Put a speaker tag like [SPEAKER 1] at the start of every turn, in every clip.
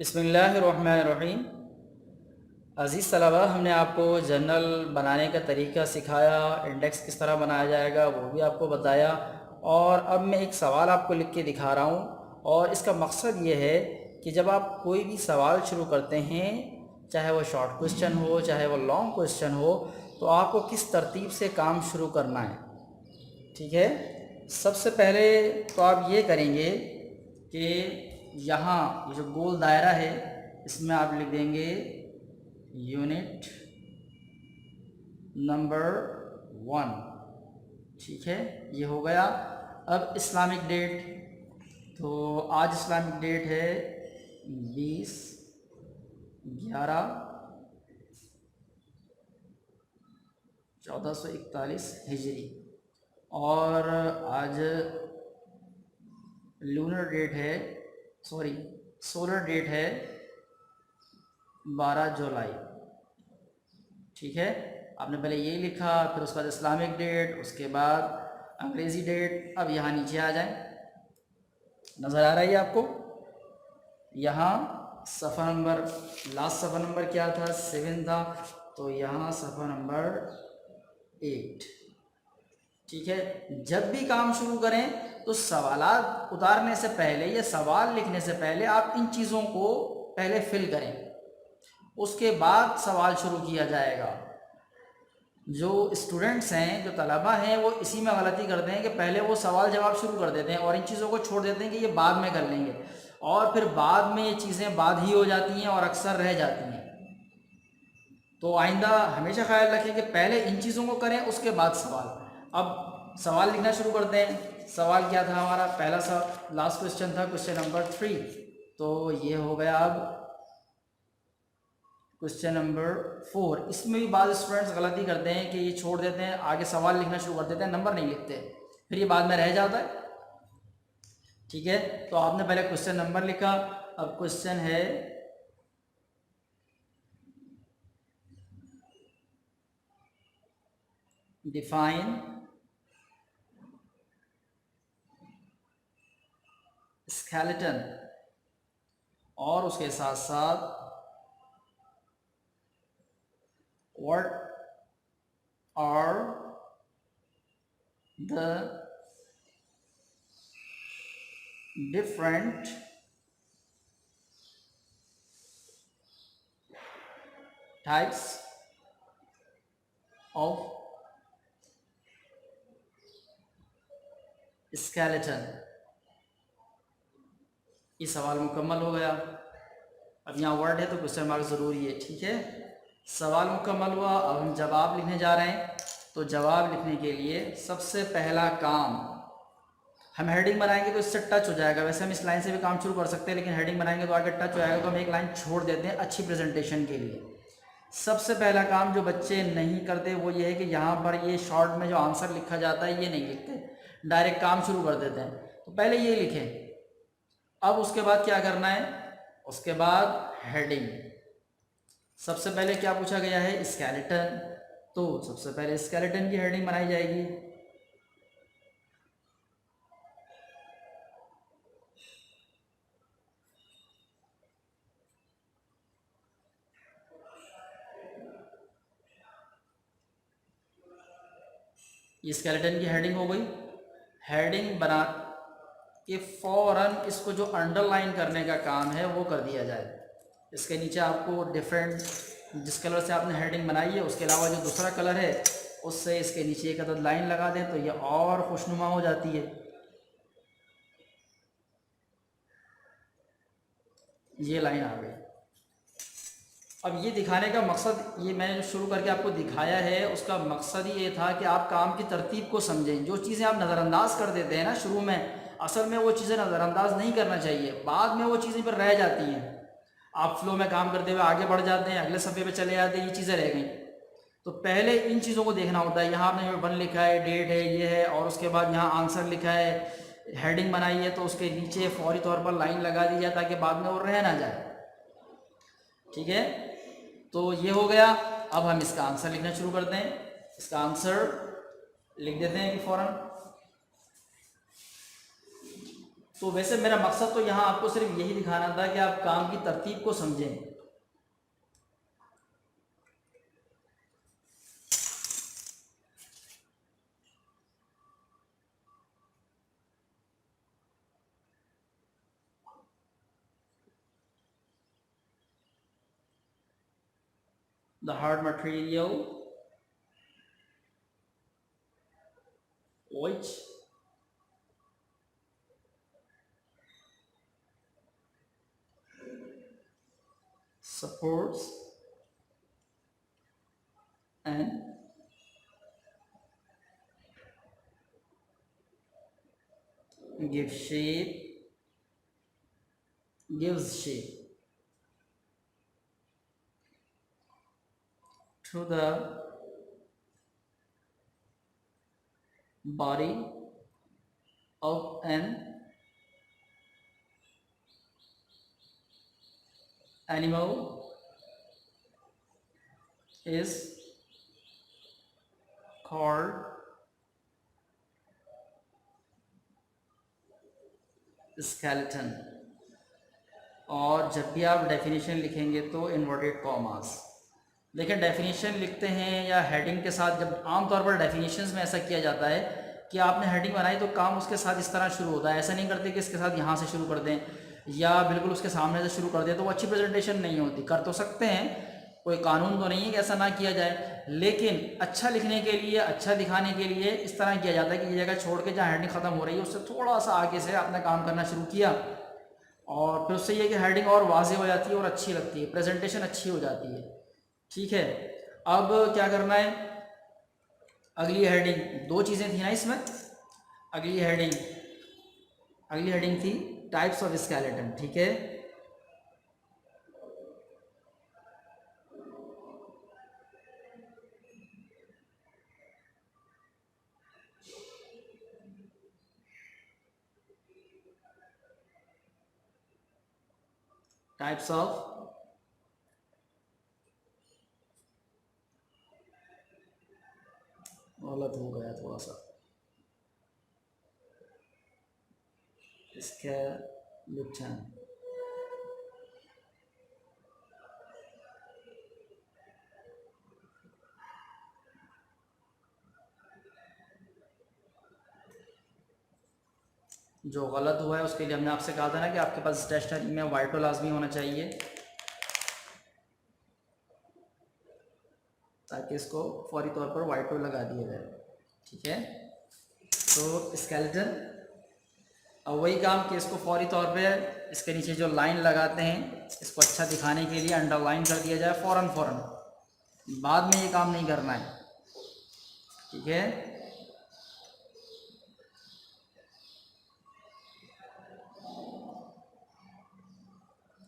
[SPEAKER 1] बिस्मिल्लाहिर्रहमानिर्रहीम। अज़ीज़ तलबा, हमने आपको जर्नल बनाने का तरीका सिखाया, इंडेक्स किस तरह बनाया जाएगा वो भी आपको बताया। और अब मैं एक सवाल आपको लिख के दिखा रहा हूँ, और इसका मकसद ये है कि जब आप कोई भी सवाल शुरू करते हैं, चाहे वो शॉर्ट क्वेश्चन हो चाहे वो लॉन्ग क्वेश्चन हो, तो आपको किस तरतीब से काम शुरू करना है। ठीक है, सबसे पहले तो आप ये करेंगे कि यहाँ ये जो गोल दायरा है इसमें आप लिख देंगे यूनिट नंबर 1। ठीक है, ये हो गया। अब इस्लामिक डेट, तो आज इस्लामिक डेट है 20/11/1441 हिजरी, और आज लूनर डेट है, सॉरी सोलर डेट है 12 जुलाई। ठीक है, आपने पहले ये लिखा, फिर उसके बाद इस्लामिक डेट, उसके बाद अंग्रेज़ी डेट। अब यहाँ नीचे आ जाएं, नज़र आ रही है आपको यहाँ सफ़ा नंबर, लास्ट सफ़ा नंबर क्या था, 7 था, तो यहाँ सफ़ा नंबर 8। ठीक है, जब भी काम शुरू करें तो सवालात उतारने से पहले या सवाल लिखने से पहले आप इन चीज़ों को पहले फिल करें, उसके बाद सवाल शुरू किया जाएगा। जो स्टूडेंट्स हैं, जो तलबा हैं, वो इसी में गलती करते हैं कि पहले वो सवाल जवाब शुरू कर देते हैं और इन चीज़ों को छोड़ देते हैं कि ये बाद में कर लेंगे, और फिर बाद में ये चीज़ें बाद ही हो जाती हैं और अक्सर रह जाती हैं। तो आइंदा हमेशा ख्याल रखें कि पहले इन चीज़ों को करें, उसके बाद सवाल। अब सवाल लिखना शुरू करते हैं। सवाल क्या था हमारा, पहला सा लास्ट क्वेश्चन था क्वेश्चन नंबर 3, तो ये हो गया अब क्वेश्चन नंबर 4। इसमें भी बाद स्टूडेंट्स गलती करते हैं कि ये छोड़ देते हैं, आगे सवाल लिखना शुरू कर देते हैं, नंबर नहीं लिखते, फिर ये बाद में रह जाता है। ठीक है, तो आपने पहले क्वेश्चन नंबर लिखा, अब क्वेश्चन है डिफाइन स्केलेटन, और उसके साथ साथ what are the different types of skeleton। ये सवाल मुकम्मल हो गया। अब यहाँ वर्ड है तो क्वेश्चन मार्क ज़रूरी है। ठीक है, सवाल मुकम्मल हुआ। अब हम जवाब लिखने जा रहे हैं, तो जवाब लिखने के लिए सबसे पहला काम, हम हेडिंग बनाएंगे तो इससे टच हो जाएगा। वैसे हम इस लाइन से भी काम शुरू कर सकते हैं, लेकिन हेडिंग बनाएंगे तो आगे टच हो जाएगा, तो हम एक लाइन छोड़ देते हैं अच्छी प्रेजेंटेशन के लिए। सबसे पहला काम जो बच्चे नहीं करते वो ये है कि यहाँ पर ये शॉर्ट में जो आंसर लिखा जाता है ये नहीं लिखते, डायरेक्ट काम शुरू कर देते हैं। तो पहले ये लिखें, अब उसके बाद क्या करना है, उसके बाद हेडिंग। सबसे पहले क्या पूछा गया है, स्केलेटन, तो सबसे पहले स्केलेटन की हेडिंग बनाई जाएगी। ये स्केलेटन की हेडिंग हो गई। हेडिंग बना के फ़ौरन इसको जो अंडरलाइन करने का काम है वो कर दिया जाए। इसके नीचे आपको डिफरेंट, जिस कलर से आपने हेडिंग बनाई है उसके अलावा जो दूसरा कलर है उससे इसके नीचे एक अदद लाइन लगा दें तो ये और खुशनुमा हो जाती है। ये लाइन आ गई। अब ये दिखाने का मकसद, ये मैंने जो शुरू करके आपको दिखाया है उसका मकसद ही ये था कि आप काम की तरतीब को समझें। जो चीज़ें आप नज़रअंदाज कर देते हैं ना शुरू में, असल में वो चीज़ें नज़रअंदाज नहीं करना चाहिए, बाद में वो चीज़ें पर रह जाती हैं। आप फ्लो में काम करते हुए आगे बढ़ जाते हैं, अगले सफ़े पे चले जाते हैं, ये चीज़ें रह गई। तो पहले इन चीज़ों को देखना होता है। यहाँ आपने 1 लिखा है, डेट है, ये है, और उसके बाद यहाँ आंसर लिखा है, हेडिंग बनाई है, तो उसके नीचे फौरी तौर पर लाइन लगा दी जाए ताकि बाद में वो रह ना जाए। ठीक है, तो ये हो गया। अब हम इसका आंसर लिखना शुरू करते हैं। इसका आंसर लिख देते हैं कि फ़ौरन तो वैसे मेरा मकसद तो यहाँ आपको सिर्फ यही दिखाना था कि आप काम की तरतीब को समझें। The hard material which supports and gives shape to the body of an animal is called skeleton। और जब भी आप डेफिनेशन लिखेंगे तो इन्वर्टेड कॉमास। देखिए डेफिनेशन लिखते हैं या हेडिंग के साथ, जब आमतौर पर डेफिनेशंस में ऐसा किया जाता है कि आपने हेडिंग बनाई तो काम उसके साथ इस तरह शुरू होता है। ऐसा नहीं करते कि इसके साथ यहाँ से शुरू कर दें या बिल्कुल उसके सामने से शुरू कर दें, तो वो अच्छी प्रेजेंटेशन नहीं होती। कर तो सकते हैं, कोई कानून तो नहीं है कि ऐसा ना किया जाए, लेकिन अच्छा लिखने के लिए, अच्छा दिखाने के लिए इस तरह किया जाता है कि ये जगह छोड़ के जहाँ हेडिंग ख़त्म हो रही है उससे थोड़ा सा आगे से आपने काम करना शुरू किया, और फिर उससे ये कि हेडिंग और वाज़ेह हो जाती है और अच्छी लगती है, प्रेजेंटेशन अच्छी हो जाती है। ठीक है, अब क्या करना है, अगली हेडिंग, दो चीज़ें थी ना इसमें। अगली हेडिंग थी टाइप्स ऑफ स्केलेटन। ठीक है, टाइप्स ऑफ गलत हो गया थोड़ा सा, स्केलेटन। जो गलत हुआ है उसके लिए हमने आपसे कहा था ना कि आपके पास स्टेशनरी में वाइटो लाजमी होना चाहिए, ताकि इसको फौरी तौर पर वाइटो लगा दिया जाए। ठीक है, तो स्केलेटन, अब वही काम कि इसको फौरी तौर पे इसके नीचे जो लाइन लगाते हैं इसको अच्छा दिखाने के लिए अंडरलाइन कर दिया जाए फ़ौरन, बाद में ये काम नहीं करना है। ठीक है,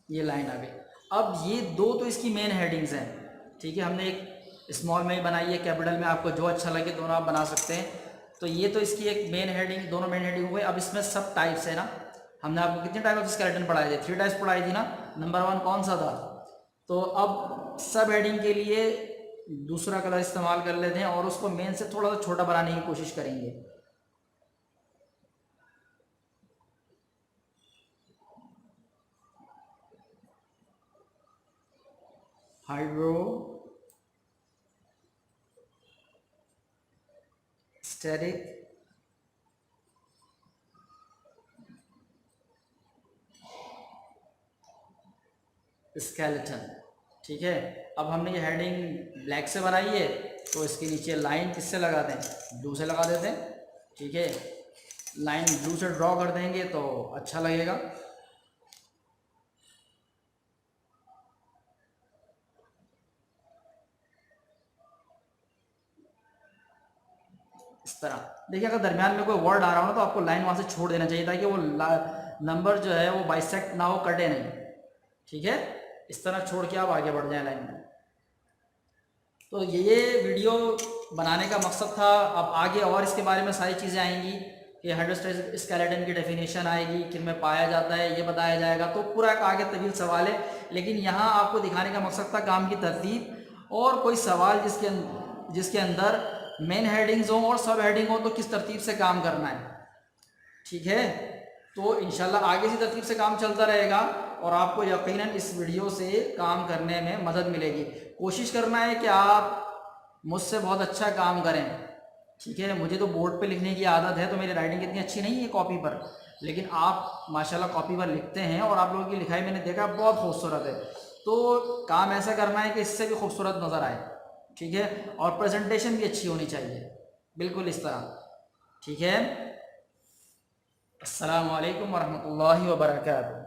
[SPEAKER 1] ये लाइन आ गई। अब ये दो तो इसकी मेन हेडिंग्स हैं। ठीक है, हमने एक स्मॉल में बनाई है, कैपिटल में, आपको जो अच्छा लगे दोनों आप बना सकते हैं। तो ये तो इसकी एक मेन हेडिंग, दोनों मेन हेडिंग हो गई। अब इसमें सब टाइप्स है ना, हमने आपको कितने टाइप ऑफ स्केलेटन पढ़ाए थे, 3 टाइप्स पढ़ाई थी ना। नंबर 1 कौन सा था? तो अब सब हेडिंग के लिए दूसरा कलर इस्तेमाल कर लेते हैं और उसको मेन से थोड़ा सा छोटा बनाने की कोशिश करेंगे। Hydrostatic skeleton. ठीक है, अब हमने ये हेडिंग ब्लैक से बनाई है तो इसके नीचे लाइन किससे लगाते हैं? ब्लू से लगा देते हैं। ठीक है, लाइन ब्लू से ड्रॉ कर देंगे तो अच्छा लगेगा। इस तरह देखिए, अगर दरमियान में कोई वर्ड आ रहा हो ना तो आपको लाइन वहाँ से छोड़ देना चाहिए ताकि वो नंबर जो है वो बाइसेक्ट ना हो, कटे नहीं। ठीक है, इस तरह छोड़ के आप आगे बढ़ जाएं लाइन में। तो ये वीडियो बनाने का मकसद था। अब आगे और इसके बारे में सारी चीज़ें आएंगी कि हाइड्रोस्टैटिक स्केलेटन की डेफिनेशन आएगी, किन में पाया जाता है, ये बताया जाएगा। तो पूरा एक आगे तवील सवाल है, लेकिन यहाँ आपको दिखाने का मकसद था काम की तरतीब और कोई सवाल जिसके अंदर मेन हेडिंग्स हों और सब हेडिंग हो तो किस तरतीब से काम करना है। ठीक है, तो इंशाल्लाह आगे से तरतीब से काम चलता रहेगा और आपको यकीनन इस वीडियो से काम करने में मदद मिलेगी। कोशिश करना है कि आप मुझसे बहुत अच्छा काम करें, ठीक है। मुझे तो बोर्ड पे लिखने की आदत है, तो मेरी राइटिंग इतनी अच्छी नहीं है कॉपी पर, लेकिन आप माशाल्लाह कॉपी पर लिखते हैं और आप लोगों की लिखाई मैंने देखा बहुत खूबसूरत है। तो काम ऐसा करना है कि इससे भी खूबसूरत नज़र आए, ठीक है। और प्रेजेंटेशन भी अच्छी होनी चाहिए, बिल्कुल इस तरह, ठीक है। अस्सलामु अलैकुम वरहमतुल्लाहि वबरकातुहू।